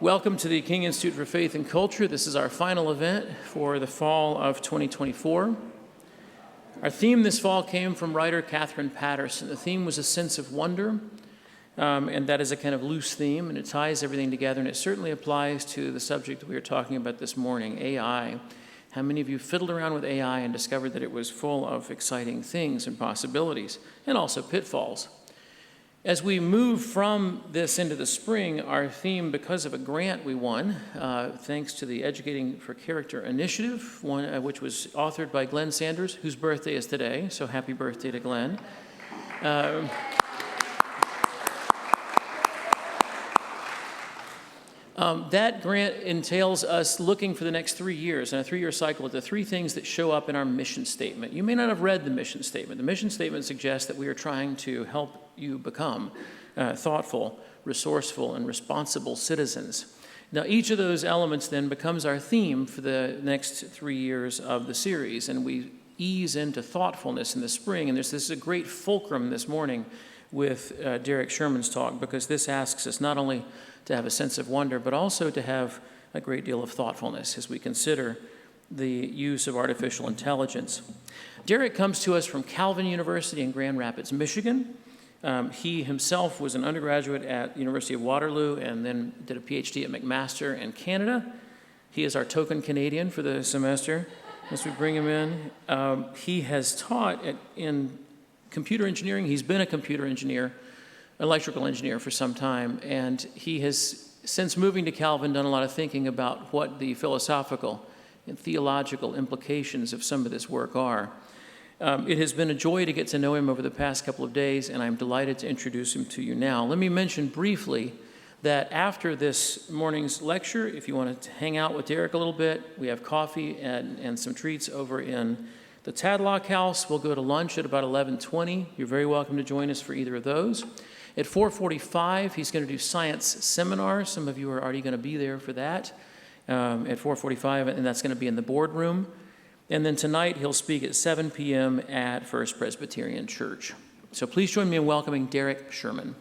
Welcome to the King Institute for Faith and Culture. This is our final event for the fall of 2024. Our theme this fall came from writer Catherine Patterson. The theme was a sense of wonder, and that is a kind of loose theme, and it ties everything together, and it certainly applies to the subject that we are talking about this morning, AI. How many of you fiddled around with AI and discovered that it was full of exciting things and possibilities, and also pitfalls? As we move from this into the spring, our theme, because of a grant we won, thanks to the Educating for Character Initiative, which was authored by Glenn Sanders, whose birthday is today, so happy birthday to Glenn. That grant entails us looking for the next 3 years, in a 3-year cycle, at the 3 things that show up in our mission statement. You may not have read the mission statement. The mission statement suggests that we are trying to help you become thoughtful, resourceful, and responsible citizens. Now, each of those elements then becomes our theme for the next 3 years of the series, and we ease into thoughtfulness in the spring. And this is a great fulcrum this morning with Derek Schuurman's talk, because this asks us not only to have a sense of wonder, but also to have a great deal of thoughtfulness as we consider the use of artificial intelligence. Derek comes to us from Calvin University in Grand Rapids, Michigan. He himself was an undergraduate at the University of Waterloo and then did a PhD at McMaster in Canada. He is our token Canadian for the semester as we bring him in. He has taught in computer engineering. He's been a computer engineer, electrical engineer for some time, and he has, since moving to Calvin, done a lot of thinking about what the philosophical and theological implications of some of this work are. It has been a joy to get to know him over the past couple of days, and I'm delighted to introduce him to you now. Let me mention briefly that after this morning's lecture, if you want to hang out with Derek a little bit, we have coffee and some treats over in the Tadlock House. We'll go to lunch at about 11:20. You're very welcome to join us for either of those. At 4:45, he's going to do science seminar. Some of you are already going to be there for that at 4:45, and that's going to be in the boardroom. And then tonight, he'll speak at 7 p.m. at First Presbyterian Church. So please join me in welcoming Derek Schuurman.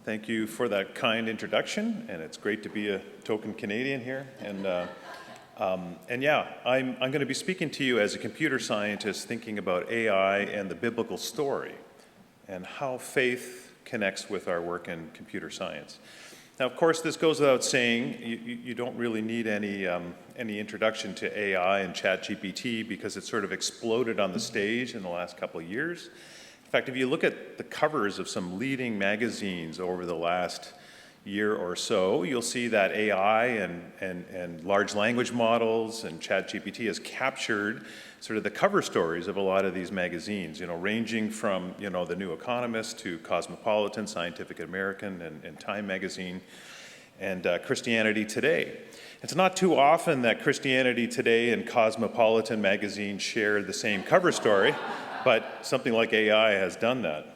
Thank you for that kind introduction, and it's great to be a token Canadian here. And yeah, I'm going to be speaking to you as a computer scientist thinking about AI and the biblical story and how faith connects with our work in computer science. Now, of course, this goes without saying, you don't really need any introduction to AI and ChatGPT because it sort of exploded on the stage in the last couple of years. In fact, if you look at the covers of some leading magazines over the last year or so, you'll see that AI and large language models and ChatGPT has captured sort of the cover stories of a lot of these magazines, ranging from, The New Economist to Cosmopolitan, Scientific American, and Time Magazine, and Christianity Today. It's not too often that Christianity Today and Cosmopolitan magazine share the same cover story, but something like AI has done that.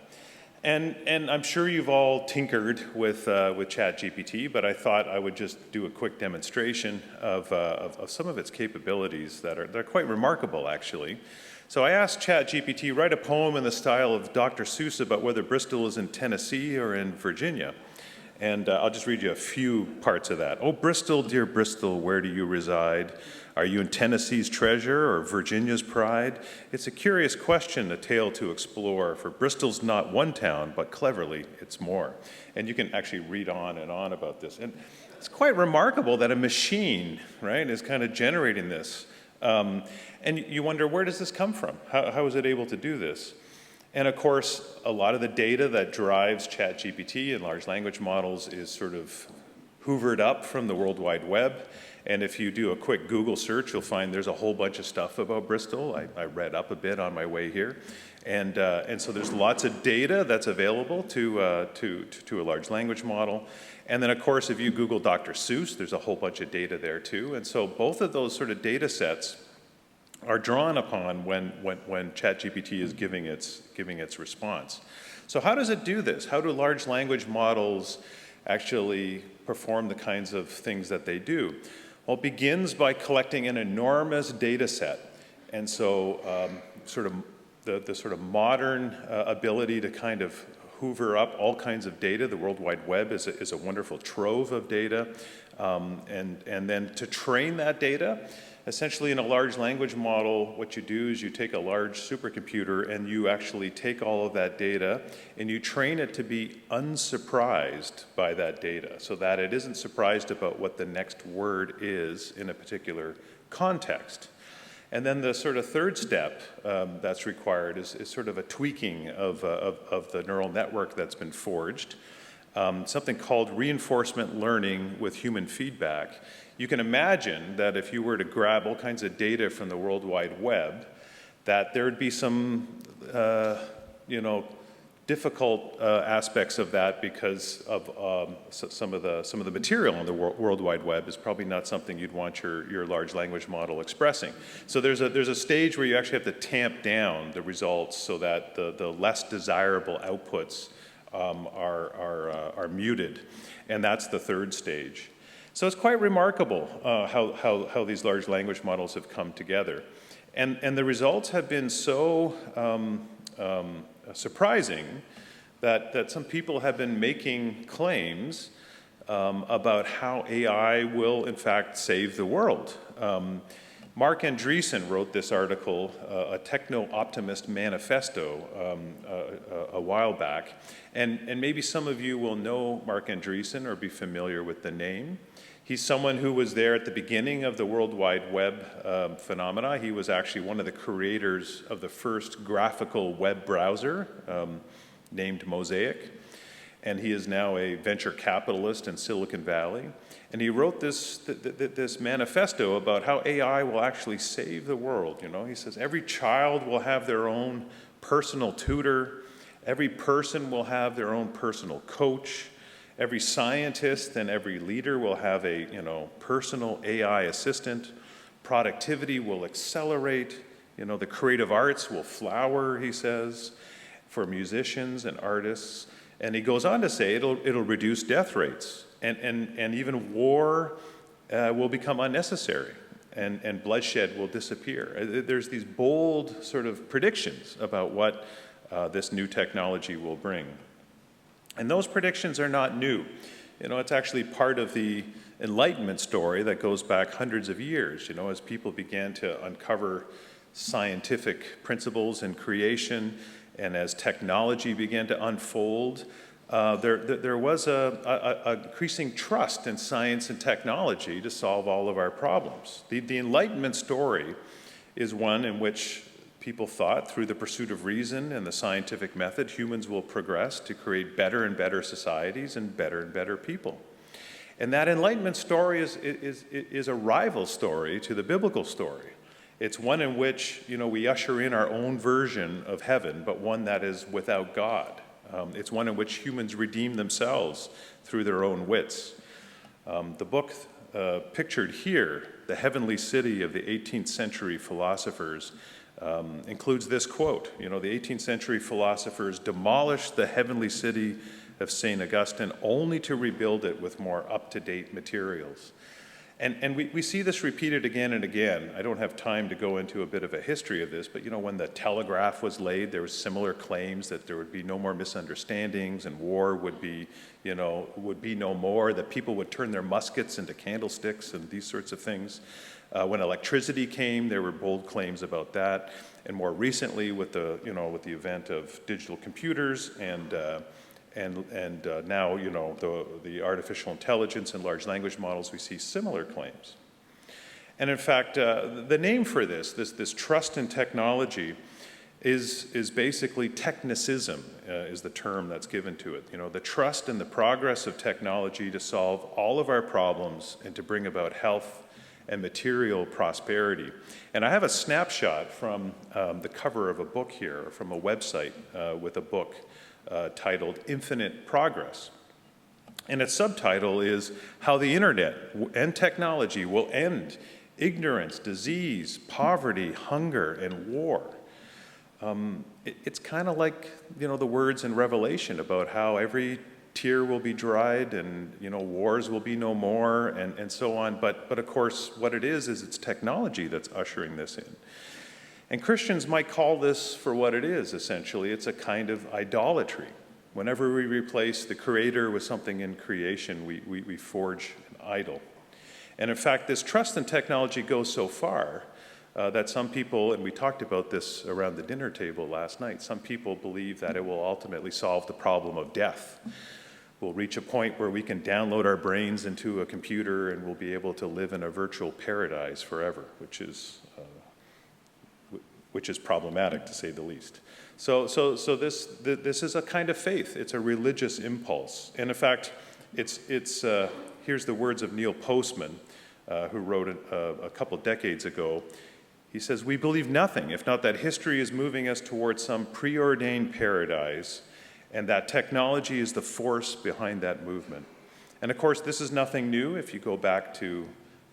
And I'm sure you've all tinkered with ChatGPT, but I thought I would just do a quick demonstration of some of its capabilities they're quite remarkable, actually. So I asked ChatGPT, write a poem in the style of Dr. Seuss about whether Bristol is in Tennessee or in Virginia. And I'll just read you a few parts of that. Oh, Bristol, dear Bristol, where do you reside? Are you in Tennessee's treasure or Virginia's pride? It's a curious question, a tale to explore, for Bristol's not one town, but cleverly it's more. And you can actually read on and on about this. And it's quite remarkable that a machine, right, is kind of generating this. And you wonder, where does this come from? How is it able to do this? And of course, a lot of the data that drives ChatGPT and large language models is sort of hoovered up from the World Wide Web. And if you do a quick Google search, you'll find there's a whole bunch of stuff about Bristol. I read up a bit on my way here. And so there's lots of data that's available to a large language model. And then, of course, if you Google Dr. Seuss, there's a whole bunch of data there, too. And so both of those sort of data sets are drawn upon when ChatGPT is giving its response. So how does it do this? How do large language models actually perform the kinds of things that they do? Well, it begins by collecting an enormous data set. And so sort of the sort of modern ability to kind of hoover up all kinds of data. The World Wide Web is a wonderful trove of data. And then to train that data, essentially in a large language model, what you do is you take a large supercomputer and you actually take all of that data and you train it to be unsurprised by that data so that it isn't surprised about what the next word is in a particular context. And then the sort of third step that's required is sort of a tweaking of the neural network that's been forged, something called reinforcement learning with human feedback. You can imagine that if you were to grab all kinds of data from the World Wide Web, that there would be some, difficult aspects of that because of some of the material on the World Wide Web is probably not something you'd want your large language model expressing. So there's a stage where you actually have to tamp down the results so that the less desirable outputs are muted, and that's the third stage. So it's quite remarkable how these large language models have come together. And the results have been so surprising that some people have been making claims about how AI will, in fact, save the world. Mark Andreessen wrote this article, a Techno-Optimist Manifesto, a while back. And maybe some of you will know Mark Andreessen or be familiar with the name. He's someone who was there at the beginning of the World Wide Web phenomena. He was actually one of the creators of the first graphical web browser named Mosaic. And he is now a venture capitalist in Silicon Valley. And he wrote this manifesto about how AI will actually save the world. He says every child will have their own personal tutor. Every person will have their own personal coach. Every scientist and every leader will have a personal AI assistant. Productivity will accelerate. The creative arts will flower, he says, for musicians and artists. And he goes on to say it'll reduce death rates. And even war will become unnecessary. And bloodshed will disappear. There's these bold sort of predictions about what this new technology will bring. And those predictions are not new. It's actually part of the Enlightenment story that goes back hundreds of years, as people began to uncover scientific principles in creation, and as technology began to unfold, there was a increasing trust in science and technology to solve all of our problems. The Enlightenment story is one in which people thought through the pursuit of reason and the scientific method, humans will progress to create better and better societies and better people. And that Enlightenment story is a rival story to the biblical story. It's one in which, we usher in our own version of heaven, but one that is without God. It's one in which humans redeem themselves through their own wits. The book pictured here, The Heavenly City of the 18th century philosophers, includes this quote. The 18th century philosophers demolished the heavenly city of St. Augustine only to rebuild it with more up-to-date materials. And we see this repeated again and again. I don't have time to go into a bit of a history of this, but when the telegraph was laid, there were similar claims that there would be no more misunderstandings and war would be no more, that people would turn their muskets into candlesticks and these sorts of things. When electricity came, there were bold claims about that. And more recently, with the event of digital computers and now, the artificial intelligence and large language models, we see similar claims. And in fact, the name for this trust in technology is basically technicism, is the term that's given to it. The trust in the progress of technology to solve all of our problems and to bring about health and material prosperity. And I have a snapshot from the cover of a book here, from a website with a book titled Infinite Progress. And its subtitle is How the Internet and Technology Will End Ignorance, Disease, Poverty, Hunger, and War. It's kind of like, the words in Revelation about how every tear will be dried and, wars will be no more and so on. But of course, what it is it's technology that's ushering this in. And Christians might call this for what it is, essentially. It's a kind of idolatry. Whenever we replace the Creator with something in creation, we forge an idol. And in fact, this trust in technology goes so far that some people, and we talked about this around the dinner table last night, some people believe that it will ultimately solve the problem of death. We'll reach a point where we can download our brains into a computer and we'll be able to live in a virtual paradise forever, which is problematic, to say the least. So this is a kind of faith. It's a religious impulse. And in fact, here's the words of Neil Postman, who wrote a couple decades ago. He says, "We believe nothing, if not that history is moving us towards some preordained paradise, and that technology is the force behind that movement." And of course, this is nothing new. If you go back to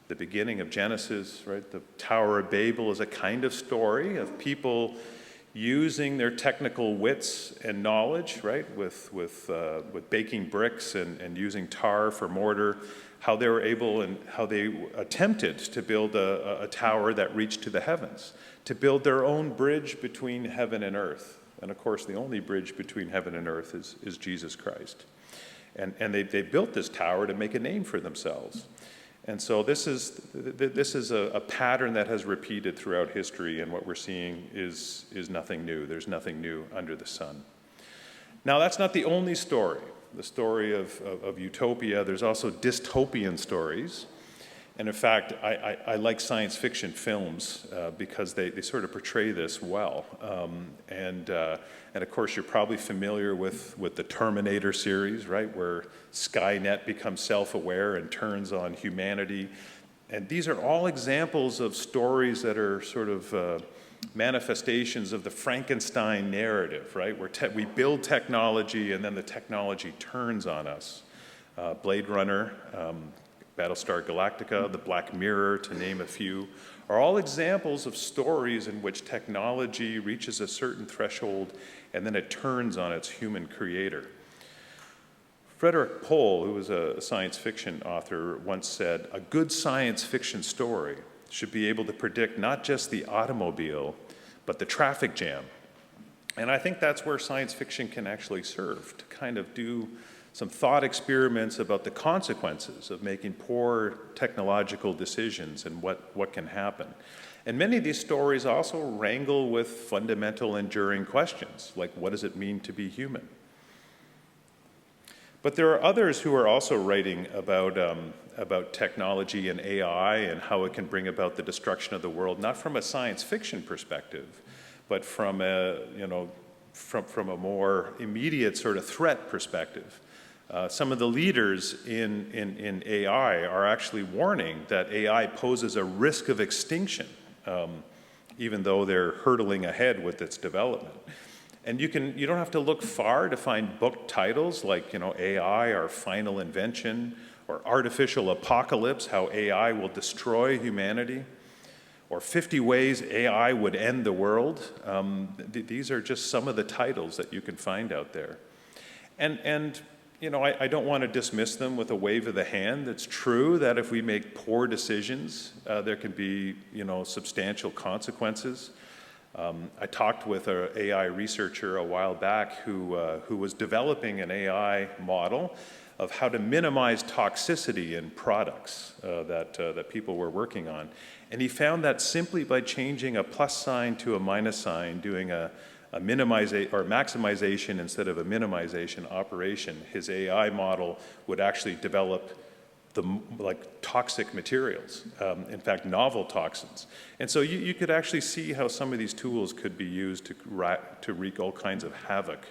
the beginning of Genesis, right, the Tower of Babel is a kind of story of people using their technical wits and knowledge, right, with baking bricks and using tar for mortar, how they were able and how they attempted to build a tower that reached to the heavens, to build their own bridge between heaven and earth. And of course, the only bridge between heaven and earth is Jesus Christ. And they built this tower to make a name for themselves. And so this is a pattern that has repeated throughout history, and what we're seeing is nothing new. There's nothing new under the sun. Now, that's not the only story. The story of utopia, there's also dystopian stories. And in fact, I like science fiction films because they sort of portray this well. And of course, you're probably familiar with the Terminator series, right, where Skynet becomes self-aware and turns on humanity. And these are all examples of stories that are sort of manifestations of the Frankenstein narrative, right, where we build technology and then the technology turns on us. Blade Runner, Battlestar Galactica, The Black Mirror, to name a few, are all examples of stories in which technology reaches a certain threshold and then it turns on its human creator. Frederik Pohl, who was a science fiction author, once said, "A good science fiction story should be able to predict not just the automobile, but the traffic jam." And I think that's where science fiction can actually serve, to kind of do some thought experiments about the consequences of making poor technological decisions and what can happen. And many of these stories also wrangle with fundamental enduring questions, like what does it mean to be human? But there are others who are also writing about technology and AI and how it can bring about the destruction of the world, not from a science fiction perspective, but from a more immediate sort of threat perspective. Some of the leaders in AI are actually warning that AI poses a risk of extinction, even though they're hurtling ahead with its development. And you don't have to look far to find book titles like, AI, Our Final Invention, or Artificial Apocalypse, How AI Will Destroy Humanity, or 50 Ways AI Would End the World. These are just some of the titles that you can find out there. And I don't want to dismiss them with a wave of the hand. It's true that if we make poor decisions, there can be, substantial consequences. I talked with an AI researcher a while back who was developing an AI model of how to minimize toxicity in products that people were working on. And he found that simply by changing a plus sign to a minus sign, doing a maximization instead of a minimization operation, his AI model would actually develop toxic materials, in fact, novel toxins. And so you could actually see how some of these tools could be used to wreak all kinds of havoc.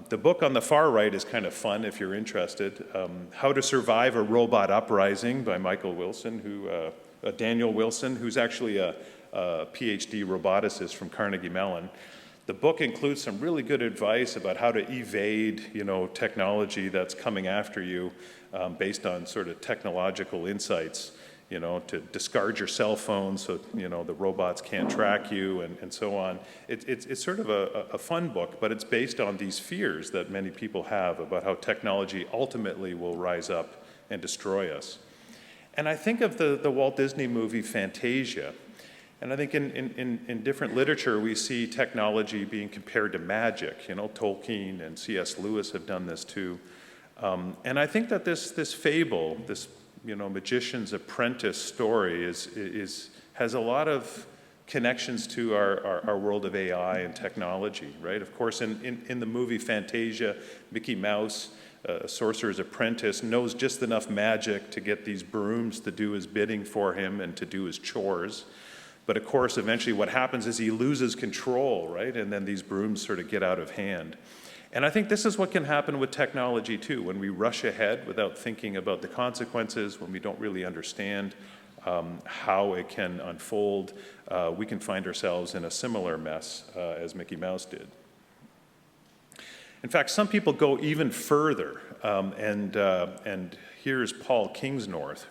The book on the far right is kind of fun if you're interested. How to Survive a Robot Uprising by Daniel Wilson, who's actually a PhD roboticist from Carnegie Mellon. The book includes some really good advice about how to evade, technology that's coming after you based on sort of technological insights, to discard your cell phone so, the robots can't track you and so on. It's sort of a fun book, but it's based on these fears that many people have about how technology ultimately will rise up and destroy us. And I think of the Walt Disney movie Fantasia. And I think in different literature, we see technology being compared to magic. You know, Tolkien and C.S. Lewis have done this too. And I think that this fable, this magician's apprentice story, has a lot of connections to our world of AI and technology, right? Of course, in the movie Fantasia, Mickey Mouse, a sorcerer's apprentice, knows just enough magic to get these brooms to do his bidding for him and to do his chores. But of course, eventually what happens is he loses control, right? And then these brooms sort of get out of hand. And I think this is what can happen with technology too, when we rush ahead without thinking about the consequences, when we don't really understand how it can unfold, we can find ourselves in a similar mess as Mickey Mouse did. In fact, some people go even further, and here's Paul Kingsnorth,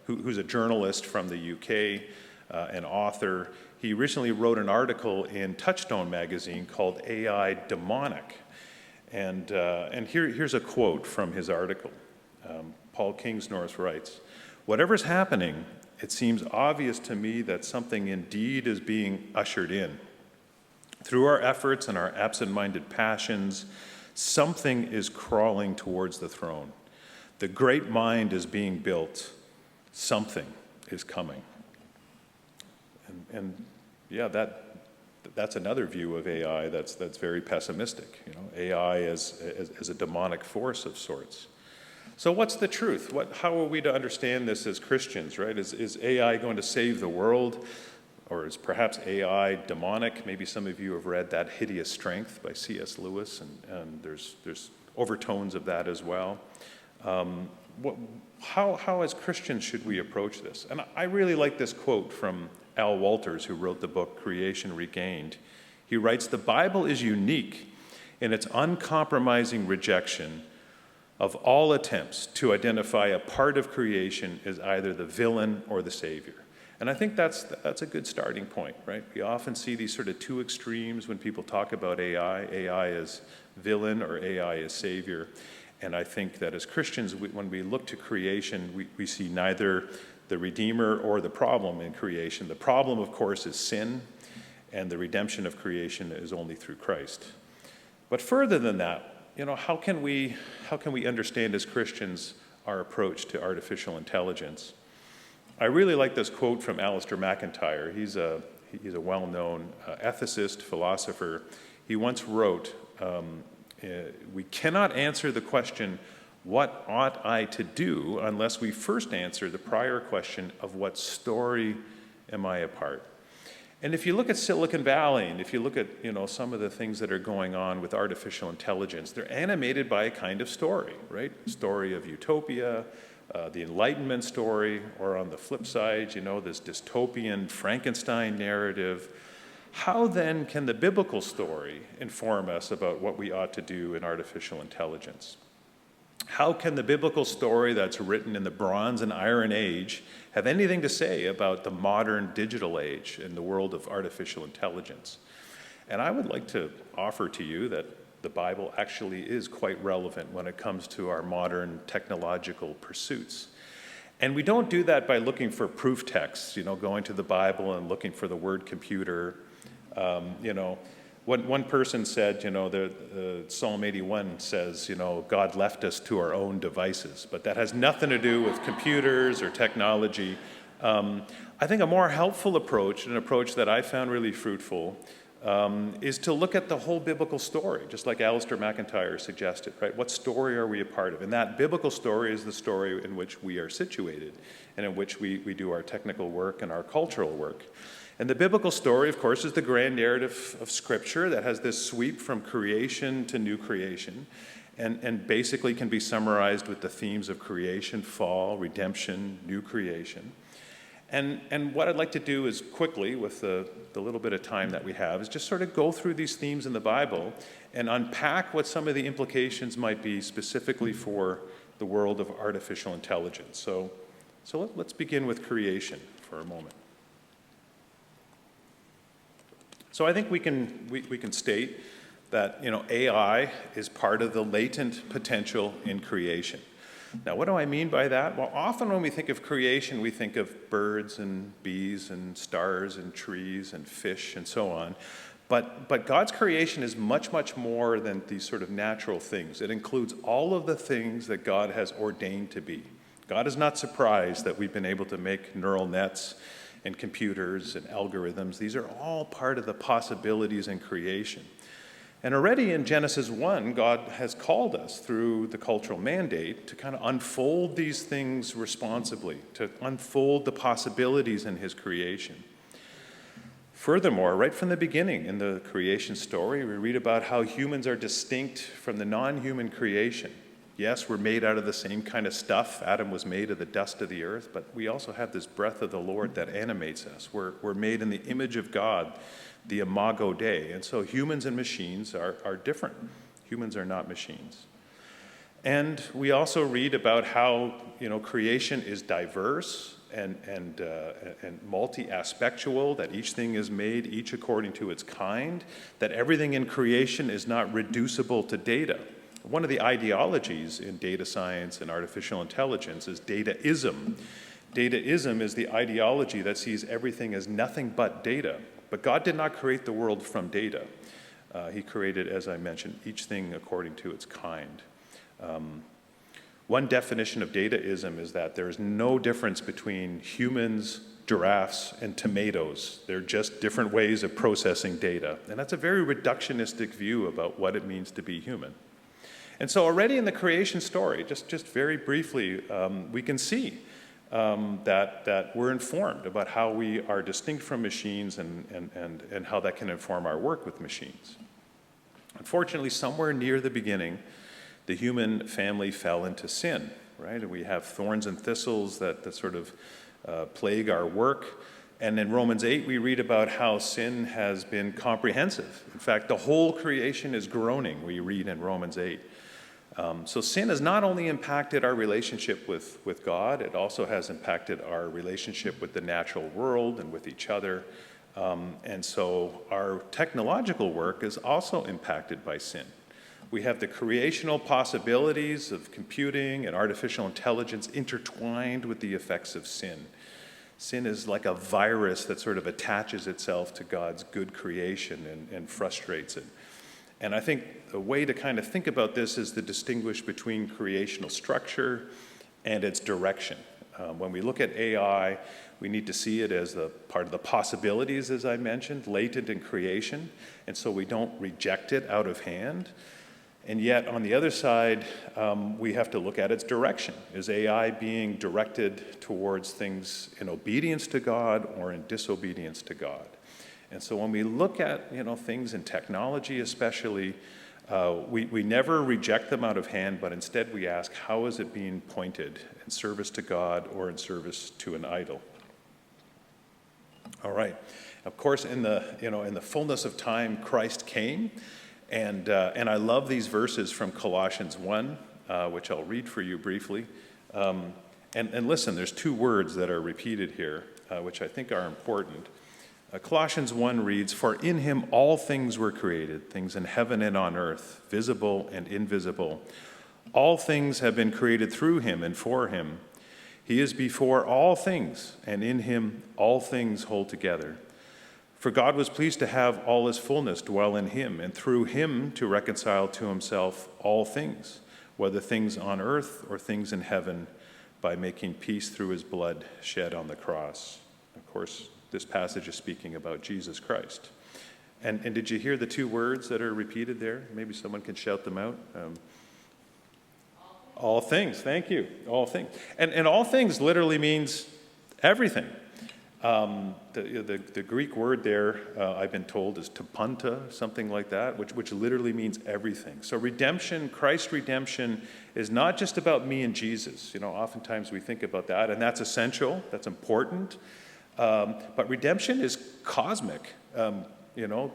who's a journalist from the UK, an author. He recently wrote an article in Touchstone magazine called AI Demonic. And here's a quote from his article. Paul Kingsnorth writes, "Whatever's happening, it seems obvious to me that something indeed is being ushered in. Through our efforts and our absent-minded passions, something is crawling towards the throne. The great mind is being built. Something is coming." And yeah, that's another view of AI that's very pessimistic. AI as a demonic force of sorts. So what's the truth? How are we to understand this as Christians, right? Is AI going to save the world? Or is perhaps AI demonic? Maybe some of you have read That Hideous Strength by C.S. Lewis, and there's overtones of that as well. How as Christians should we approach this? And I really like this quote from Al Walters, who wrote the book Creation Regained. He writes, "The Bible is unique in its uncompromising rejection of all attempts to identify a part of creation as either the villain or the savior." And I think that's a good starting point, right? We often see these sort of two extremes when people talk about AI as villain or AI as savior. And I think that as Christians, when we look to creation, we see neither the Redeemer or the problem in creation. The problem, of course, is sin, and the redemption of creation is only through Christ. But further than that, how can we understand as Christians our approach to artificial intelligence? I really like this quote from Alistair McIntyre. He's a well-known ethicist, philosopher. He once wrote, "We cannot answer the question, 'What ought I to do?' unless we first answer the prior question of what story am I a part?" And if you look at Silicon Valley, and if you look at some of the things that are going on with artificial intelligence, they're animated by a kind of story, right? Story of utopia, the Enlightenment story, or on the flip side, this dystopian Frankenstein narrative. How then can the biblical story inform us about what we ought to do in artificial intelligence? How can the biblical story that's written in the Bronze and Iron Age have anything to say about the modern digital age in the world of artificial intelligence? And I would like to offer to you that the Bible actually is quite relevant when it comes to our modern technological pursuits. And we don't do that by looking for proof texts, going to the Bible and looking for the word computer. One person said, Psalm 81 says, God left us to our own devices, but that has nothing to do with computers or technology. I think a more helpful approach, an approach that I found really fruitful, is to look at the whole biblical story, just like Alistair McIntyre suggested, right? What story are we a part of? And that biblical story is the story in which we are situated and in which we do our technical work and our cultural work. And the biblical story, of course, is the grand narrative of Scripture that has this sweep from creation to new creation, and basically can be summarized with the themes of creation, fall, redemption, new creation. And what I'd like to do is quickly, with the little bit of time that we have, is just sort of go through these themes in the Bible and unpack what some of the implications might be specifically for the world of artificial intelligence. So let's begin with creation for a moment. So I think we can state that AI is part of the latent potential in creation. Now, what do I mean by that? Well, often when we think of creation, we think of birds and bees and stars and trees and fish and so on. But God's creation is much, much more than these sort of natural things. It includes all of the things that God has ordained to be. God is not surprised that we've been able to make neural nets and computers and algorithms. These are all part of the possibilities in creation. And already in Genesis 1, God has called us through the cultural mandate to kind of unfold these things responsibly, to unfold the possibilities in his creation. Furthermore, right from the beginning in the creation story, we read about how humans are distinct from the non-human creation. Yes, we're made out of the same kind of stuff. Adam was made of the dust of the earth, but we also have this breath of the Lord that animates us. We're made in the image of God, the imago Dei. And so humans and machines are different. Humans are not machines. And we also read about how, creation is diverse and multi-aspectual, that each thing is made each according to its kind, that everything in creation is not reducible to data. One of the ideologies in data science and artificial intelligence is dataism. Dataism is the ideology that sees everything as nothing but data. But God did not create the world from data. He created, as I mentioned, each thing according to its kind. One definition of dataism is that there is no difference between humans, giraffes, and tomatoes. They're just different ways of processing data. And that's a very reductionistic view about what it means to be human. And so already in the creation story, just very briefly, we can see that we're informed about how we are distinct from machines and how that can inform our work with machines. Unfortunately, somewhere near the beginning, the human family fell into sin, right? And we have thorns and thistles that sort of plague our work. And in Romans 8, we read about how sin has been comprehensive. In fact, the whole creation is groaning, we read in Romans 8. So sin has not only impacted our relationship with God, it also has impacted our relationship with the natural world and with each other. And so our technological work is also impacted by sin. We have the creational possibilities of computing and artificial intelligence intertwined with the effects of sin. Sin is like a virus that sort of attaches itself to God's good creation and frustrates it. And I think the way to kind of think about this is to distinguish between creational structure and its direction. When we look at AI, we need to see it as a part of the possibilities, as I mentioned, latent in creation, and so we don't reject it out of hand. And yet, on the other side, we have to look at its direction. Is AI being directed towards things in obedience to God or in disobedience to God? And so when we look at things in technology especially, we never reject them out of hand, but instead we ask, how is it being pointed in service to God or in service to an idol? All right. Of course, in the fullness of time, Christ came. And I love these verses from Colossians 1, which I'll read for you briefly. And listen, there's two words that are repeated here, which I think are important. Colossians 1 reads, "For in him all things were created, things in heaven and on earth, visible and invisible. All things have been created through him and for him. He is before all things, and in him all things hold together. For God was pleased to have all his fullness dwell in him, and through him to reconcile to himself all things, whether things on earth or things in heaven, by making peace through his blood shed on the cross." Of course, this passage is speaking about Jesus Christ. And did you hear the two words that are repeated there? Maybe someone can shout them out. All things, thank you. All things. And all things literally means everything. The Greek word there, I've been told, is tapanta, something like that, which literally means everything. So redemption, Christ's redemption, is not just about me and Jesus. Oftentimes we think about that, and that's essential, that's important. But redemption is cosmic.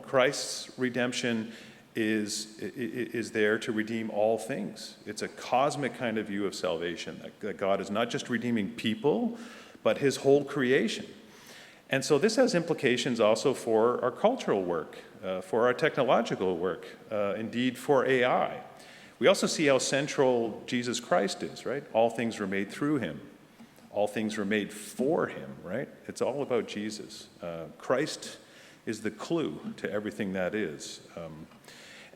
Christ's redemption is there to redeem all things. It's a cosmic kind of view of salvation, that God is not just redeeming people, but his whole creation. And so this has implications also for our cultural work, for our technological work, indeed for AI. We also see how central Jesus Christ is, right? All things were made through him. All things were made for him, right? It's all about Jesus. Christ is the clue to everything that is.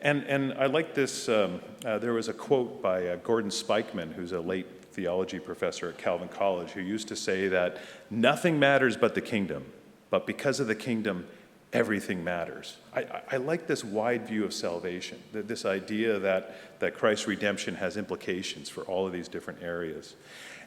And I like this, there was a quote by Gordon Spikeman, who's a late theology professor at Calvin College, who used to say that nothing matters but the kingdom, but because of the kingdom, everything matters. I like this wide view of salvation, this idea that Christ's redemption has implications for all of these different areas.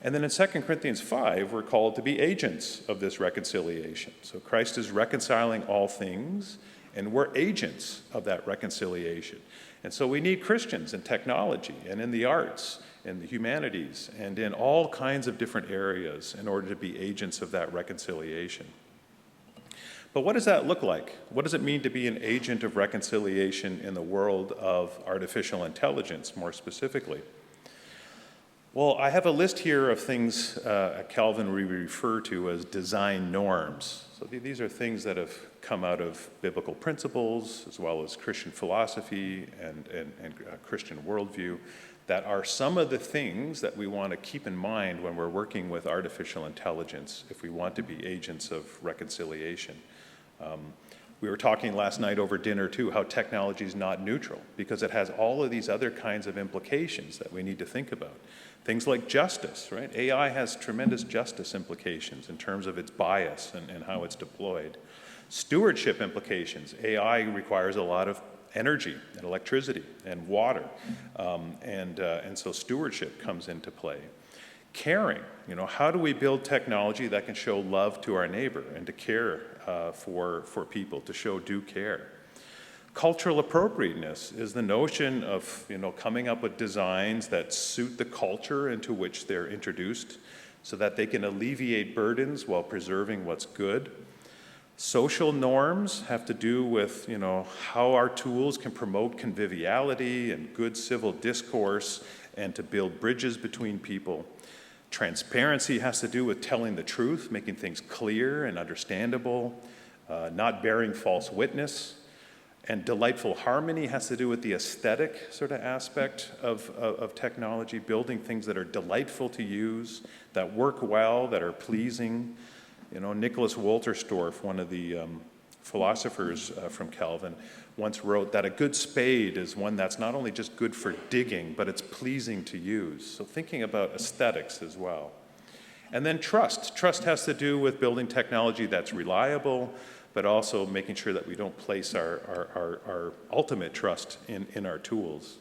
And then in 2 Corinthians 5, we're called to be agents of this reconciliation. So Christ is reconciling all things, and we're agents of that reconciliation. And so we need Christians in technology and in the arts, in the humanities, and in all kinds of different areas in order to be agents of that reconciliation. But what does that look like? What does it mean to be an agent of reconciliation in the world of artificial intelligence, more specifically? Well, I have a list here of things at Calvin we refer to as design norms. So these are things that have come out of biblical principles, as well as Christian philosophy and Christian worldview, that are some of the things that we want to keep in mind when we're working with artificial intelligence if we want to be agents of reconciliation. We were talking last night over dinner, too, how technology is not neutral, because it has all of these other kinds of implications that we need to think about. Things like justice, right? AI has tremendous justice implications in terms of its bias and how it's deployed. Stewardship implications. AI requires a lot of energy and electricity and water, and so stewardship comes into play. Caring, how do we build technology that can show love to our neighbor and to care for people, to show due care? Cultural appropriateness is the notion of, coming up with designs that suit the culture into which they're introduced so that they can alleviate burdens while preserving what's good. Social norms have to do with, how our tools can promote conviviality and good civil discourse and to build bridges between people. Transparency has to do with telling the truth, making things clear and understandable, not bearing false witness. And delightful harmony has to do with the aesthetic sort of aspect of technology, building things that are delightful to use, that work well, that are pleasing. Nicholas Wolterstorff, one of the philosophers from Calvin, once wrote that a good spade is one that's not only just good for digging, but it's pleasing to use. So thinking about aesthetics as well. And then trust. Trust has to do with building technology that's reliable, but also making sure that we don't place our ultimate trust in our tools.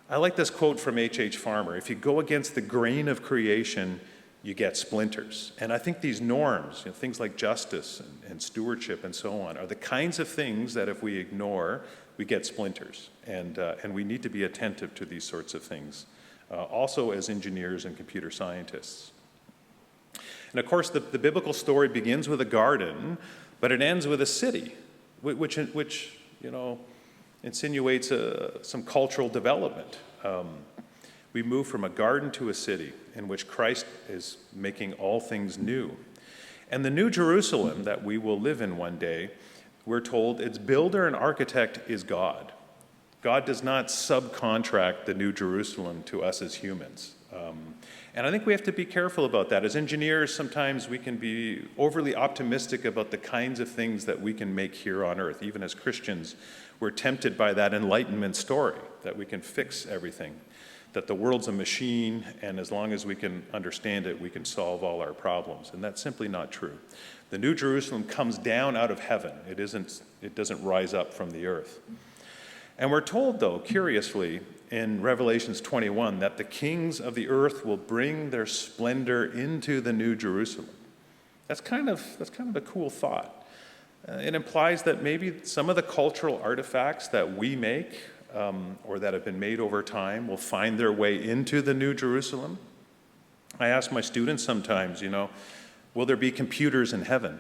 I like this quote from H.H. Farmer: if you go against the grain of creation, you get splinters. And I think these norms, things like justice and stewardship and so on, are the kinds of things that if we ignore, we get splinters. And we need to be attentive to these sorts of things, also as engineers and computer scientists. And of course, the biblical story begins with a garden, but it ends with a city, which insinuates some cultural development. We move from a garden to a city in which Christ is making all things new. And the New Jerusalem that we will live in one day, we're told its builder and architect is God. God does not subcontract the New Jerusalem to us as humans. And I think we have to be careful about that. As engineers, sometimes we can be overly optimistic about the kinds of things that we can make here on earth. Even as Christians, we're tempted by that Enlightenment story, that we can fix everything, that the world's a machine, and as long as we can understand it, we can solve all our problems. And that's simply not true. The New Jerusalem comes down out of heaven. It doesn't rise up from the earth. And we're told, though, curiously, in Revelations 21, that the kings of the earth will bring their splendor into the New Jerusalem. That's kind of a cool thought. It implies that maybe some of the cultural artifacts that we make or that have been made over time will find their way into the New Jerusalem. I ask my students sometimes, will there be computers in heaven?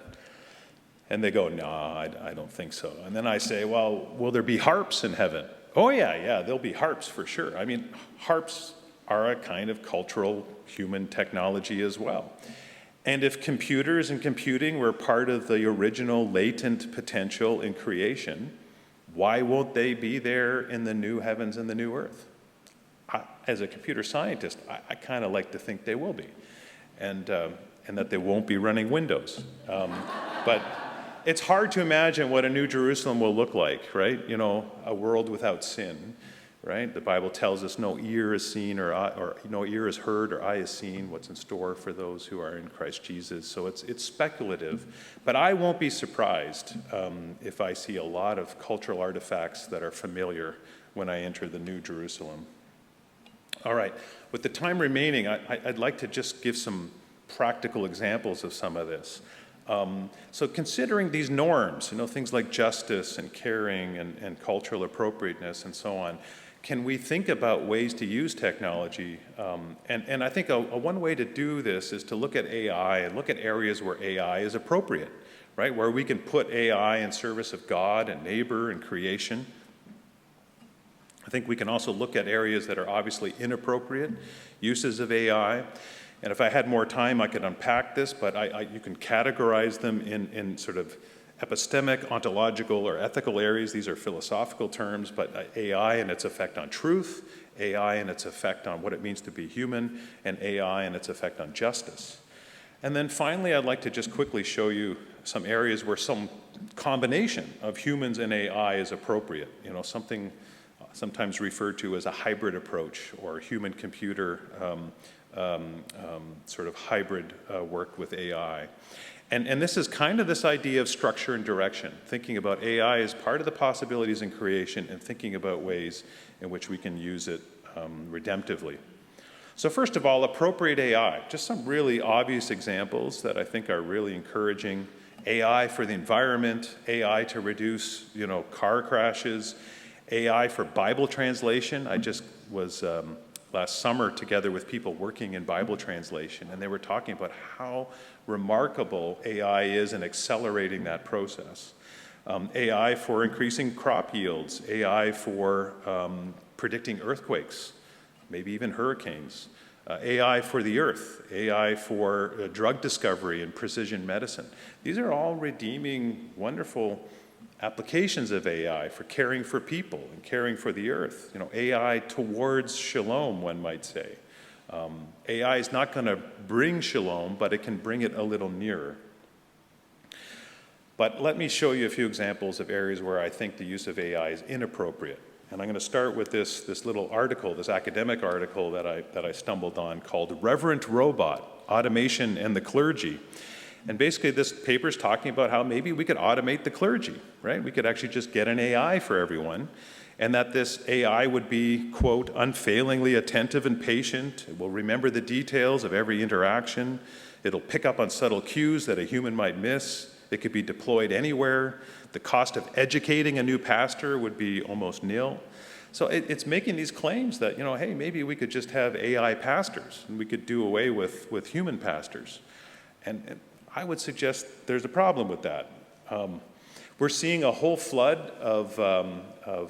And they go, no, I don't think so. And then I say, well, will there be harps in heaven? Oh, yeah, there'll be harps for sure. I mean, harps are a kind of cultural human technology as well. And if computers and computing were part of the original latent potential in creation, why won't they be there in the new heavens and the new earth? as a computer scientist, I kind of like to think they will be, and that they won't be running Windows. But it's hard to imagine what a New Jerusalem will look like, right? You know, a world without sin, right? The Bible tells us no ear is seen or no ear is heard or eye is seen what's in store for those who are in Christ Jesus. So it's speculative, but I won't be surprised if I see a lot of cultural artifacts that are familiar when I enter the New Jerusalem. All right, with the time remaining, I'd like to just give some practical examples of some of this. So considering these norms, you know, things like justice and caring and cultural appropriateness and so on, can we think about ways to use technology? And I think one way to do this is to look at AI and look at areas where AI is appropriate, right? Where we can put AI in service of God and neighbor and creation. I think we can also look at areas that are obviously inappropriate uses of AI. And if I had more time, I could unpack this, but you can categorize them in sort of epistemic, ontological, or ethical areas. These are philosophical terms, but AI and its effect on truth, AI and its effect on what it means to be human, and AI and its effect on justice. And then finally, I'd like to just quickly show you some areas where some combination of humans and AI is appropriate. You know, something sometimes referred to as a hybrid approach or human-computer sort of hybrid work with AI. And this is kind of this idea of structure and direction, thinking about AI as part of the possibilities in creation and thinking about ways in which we can use it redemptively. So first of all, appropriate AI. Just some really obvious examples that I think are really encouraging. AI for the environment, AI to reduce, you know, car crashes, AI for Bible translation. I just was last summer together with people working in Bible translation, and they were talking about how remarkable AI is in accelerating that process. AI for increasing crop yields, AI for predicting earthquakes, maybe even hurricanes, AI for the earth, AI for drug discovery and precision medicine. These are all redeeming, wonderful applications of AI for caring for people and caring for the earth. You know, AI towards shalom, one might say. AI is not going to bring shalom, but it can bring it a little nearer. But let me show you a few examples of areas where I think the use of AI is inappropriate. And I'm going to start with this little article, this academic article that I stumbled on called Reverent Robot, Automation and the Clergy. And basically this paper is talking about how maybe we could automate the clergy, right? We could actually just get an AI for everyone, and that this AI would be, quote, unfailingly attentive and patient. It will remember the details of every interaction. It'll pick up on subtle cues that a human might miss. It could be deployed anywhere. The cost of educating a new pastor would be almost nil. So it's making these claims that, you know, hey, maybe we could just have AI pastors, and we could do away with human pastors. And I would suggest there's a problem with that. We're seeing a whole flood of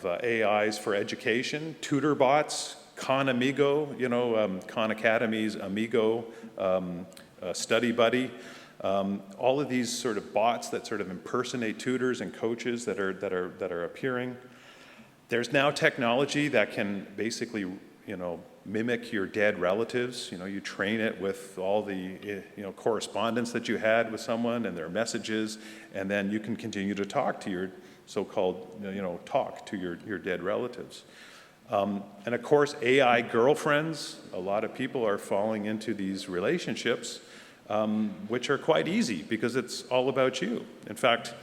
AIs for education, tutor bots, Khan Amigo, you know, Khan Academy's Amigo, Study Buddy, all of these sort of bots that sort of impersonate tutors and coaches that are appearing. There's now technology that can basically, you know, mimic your dead relatives. You know, you train it with all the, you know, correspondence that you had with someone and their messages, and then you can continue to talk to your so-called, you know, talk to your dead relatives. And of course, AI girlfriends. A lot of people are falling into these relationships, which are quite easy because it's all about you. In fact,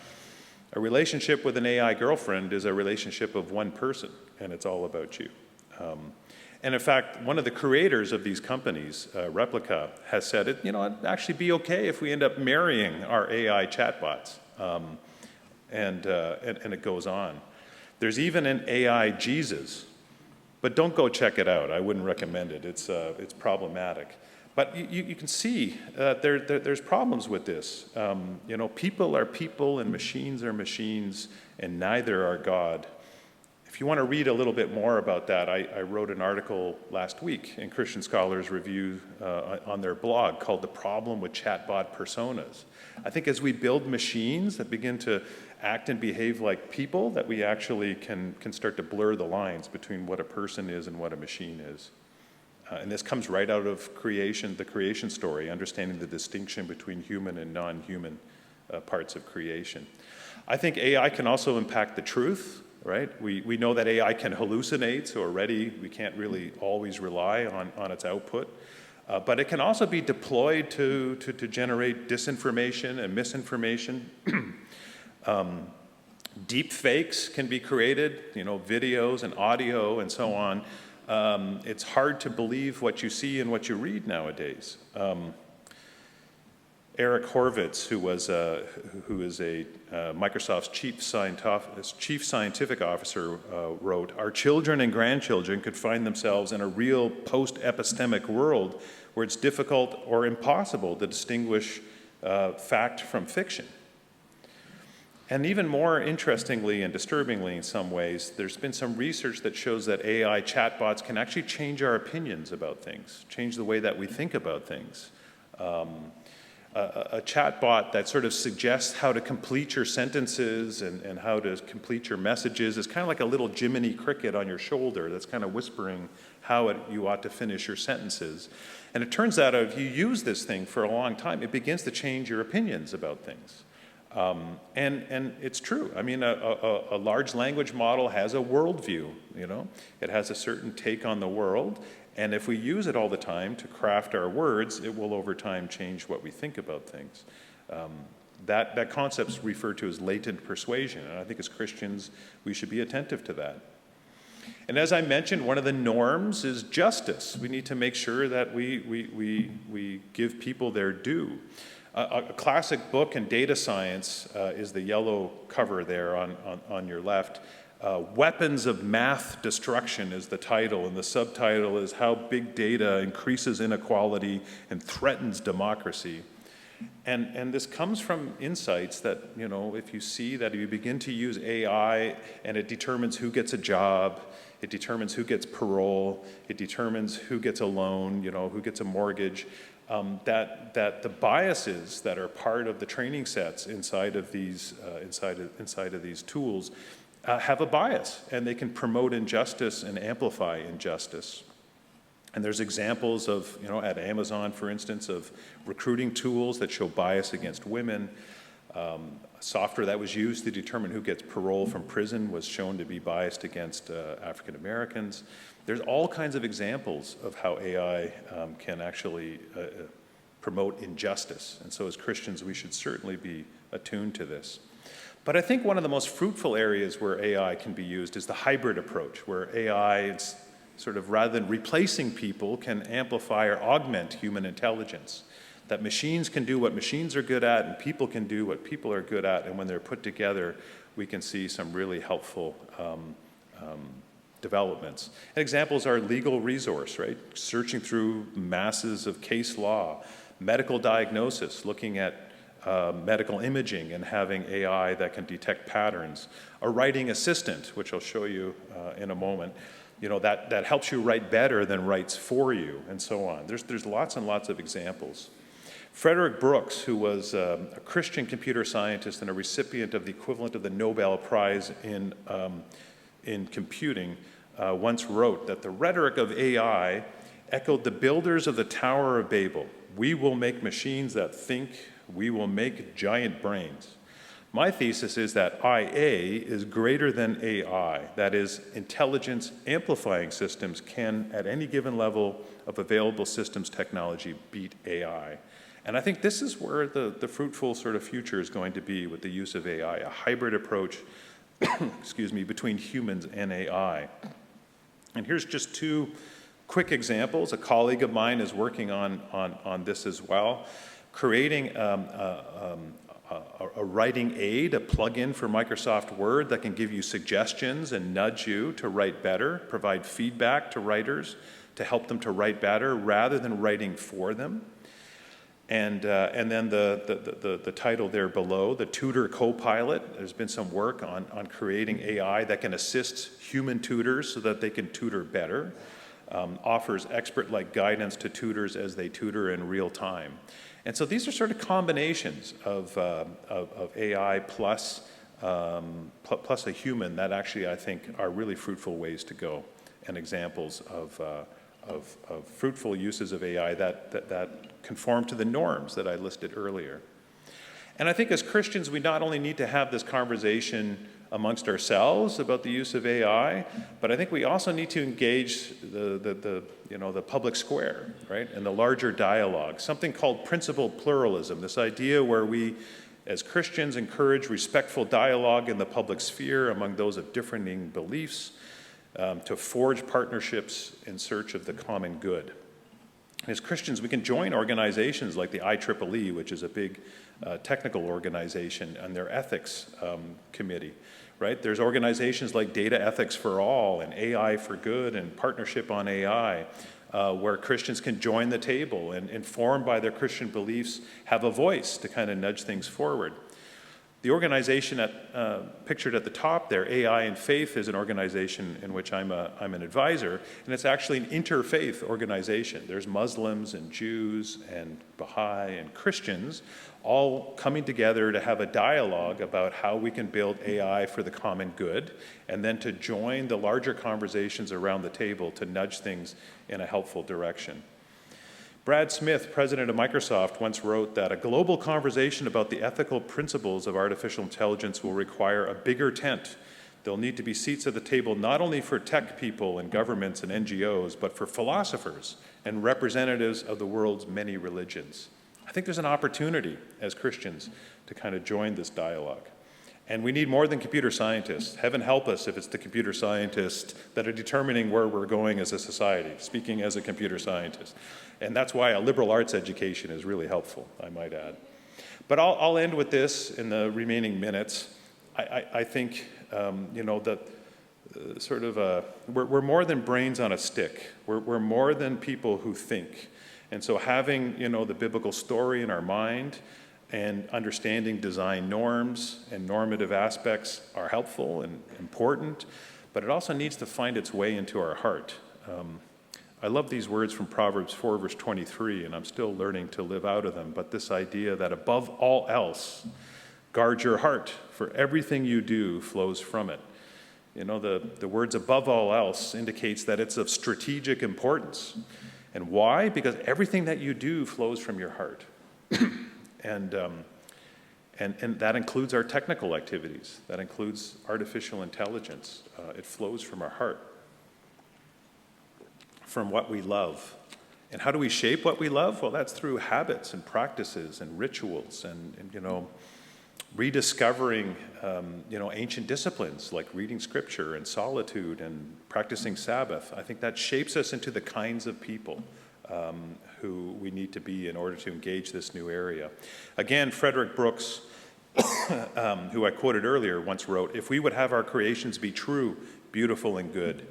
a relationship with an AI girlfriend is a relationship of one person, and it's all about you. And in fact, one of the creators of these companies, Replica, has said, it'd actually be okay if we end up marrying our AI chatbots. And it goes on. There's even an AI Jesus, but don't go check it out. I wouldn't recommend it. It's problematic. But you can see there's problems with this. People are people and machines are machines, and neither are God. If you want to read a little bit more about that, I wrote an article last week in Christian Scholars Review on their blog called "The Problem with Chatbot Personas." I think as we build machines that begin to act and behave like people, that we actually can start to blur the lines between what a person is and what a machine is. And this comes right out of creation, the creation story, understanding the distinction between human and non-human parts of creation. I think AI can also impact the truth, right? We know that AI can hallucinate, so already we can't really always rely on its output. But it can also be deployed to generate disinformation and misinformation. Deep fakes can be created, videos and audio and so on. It's hard to believe what you see and what you read nowadays. Eric Horvitz, who is Microsoft's chief scientific officer, wrote, "Our children and grandchildren could find themselves in a real post-epistemic world where it's difficult or impossible to distinguish fact from fiction." And even more interestingly and disturbingly in some ways, there's been some research that shows that AI chatbots can actually change our opinions about things, change the way that we think about things. A chatbot that sort of suggests how to complete your sentences and how to complete your messages is kind of like a little Jiminy Cricket on your shoulder that's kind of whispering how you ought to finish your sentences. And it turns out if you use this thing for a long time, it begins to change your opinions about things. And it's true. I mean, a large language model has a worldview, It has a certain take on the world. And if we use it all the time to craft our words, it will over time change what we think about things. That concept's referred to as latent persuasion, and I think as Christians, we should be attentive to that. And as I mentioned, one of the norms is justice. We need to make sure that we give people their due. A classic book in data science is the yellow cover there on your left. Weapons of Math Destruction is the title, and the subtitle is How Big Data Increases Inequality and Threatens Democracy. And this comes from insights that, if you see that you begin to use AI and it determines who gets a job, it determines who gets parole, it determines who gets a loan, who gets a mortgage, that the biases that are part of the training sets inside of these tools have a bias, and they can promote injustice and amplify injustice. And there's examples of, at Amazon, for instance, of recruiting tools that show bias against women. Software that was used to determine who gets parole from prison was shown to be biased against African Americans. There's all kinds of examples of how AI can actually promote injustice. And so as Christians, we should certainly be attuned to this. But I think one of the most fruitful areas where AI can be used is the hybrid approach, where AI, sort of rather than replacing people, can amplify or augment human intelligence. That machines can do what machines are good at, and people can do what people are good at, and when they're put together, we can see some really helpful developments. And examples are legal resource, right? Searching through masses of case law, medical diagnosis, looking at medical imaging and having AI that can detect patterns. A writing assistant, which I'll show you in a moment, that helps you write better than writes for you, and so on. There's lots and lots of examples. Frederick Brooks, who was a Christian computer scientist and a recipient of the equivalent of the Nobel Prize in computing, once wrote that the rhetoric of AI echoed the builders of the Tower of Babel. We will make machines that think, we will make giant brains. My thesis is that IA is greater than AI. That is, intelligence amplifying systems can, at any given level of available systems technology, beat AI. And I think this is where the fruitful sort of future is going to be with the use of AI, a hybrid approach, between humans and AI. And here's just two quick examples. A colleague of mine is working on this as well, creating a writing aid, a plugin for Microsoft Word that can give you suggestions and nudge you to write better, provide feedback to writers to help them to write better rather than writing for them. And then the title there below, the tutor co-pilot. There's been some work on creating AI that can assist human tutors so that they can tutor better. Offers expert-like guidance to tutors as they tutor in real time. And so these are sort of combinations of AI plus a human that actually I think are really fruitful ways to go, and examples of fruitful uses of AI that conform to the norms that I listed earlier. And I think as Christians, we not only need to have this conversation amongst ourselves about the use of AI, but I think we also need to engage the public square, right, and the larger dialogue, something called principled pluralism, this idea where we, as Christians, encourage respectful dialogue in the public sphere among those of differing beliefs, to forge partnerships in search of the common good. As Christians, we can join organizations like the IEEE, which is a big technical organization, and their ethics committee, right? There's organizations like Data Ethics for All and AI for Good and Partnership on AI, where Christians can join the table and, informed by their Christian beliefs, have a voice to kind of nudge things forward. The organization pictured at the top there, AI and Faith, is an organization in which I'm an advisor, and it's actually an interfaith organization. There's Muslims and Jews and Baha'i and Christians all coming together to have a dialogue about how we can build AI for the common good, and then to join the larger conversations around the table to nudge things in a helpful direction. Brad Smith, president of Microsoft, once wrote that a global conversation about the ethical principles of artificial intelligence will require a bigger tent. There'll need to be seats at the table not only for tech people and governments and NGOs, but for philosophers and representatives of the world's many religions. I think there's an opportunity as Christians to kind of join this dialogue. And we need more than computer scientists. Heaven help us if it's the computer scientists that are determining where we're going as a society, speaking as a computer scientist. And that's why a liberal arts education is really helpful, I might add. But I'll end with this in the remaining minutes. I think, that we're more than brains on a stick. We're more than people who think. And so having, the biblical story in our mind and understanding design norms and normative aspects are helpful and important, but it also needs to find its way into our heart. I love these words from Proverbs 4, verse 23, and I'm still learning to live out of them, but this idea that above all else, guard your heart, for everything you do flows from it. The words above all else indicates that it's of strategic importance. And why? Because everything that you do flows from your heart. And that includes our technical activities. That includes artificial intelligence. It flows from our heart, from what we love. And how do we shape what we love? Well, that's through habits and practices and rituals and rediscovering, ancient disciplines like reading scripture and solitude and practicing Sabbath. I think that shapes us into the kinds of people who we need to be in order to engage this new area. Again, Frederick Brooks, who I quoted earlier, once wrote, "If we would have our creations be true, beautiful, and good,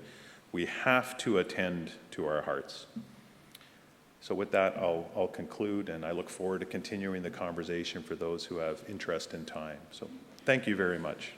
we have to attend to our hearts." So with that, I'll conclude, and I look forward to continuing the conversation for those who have interest and time. So thank you very much.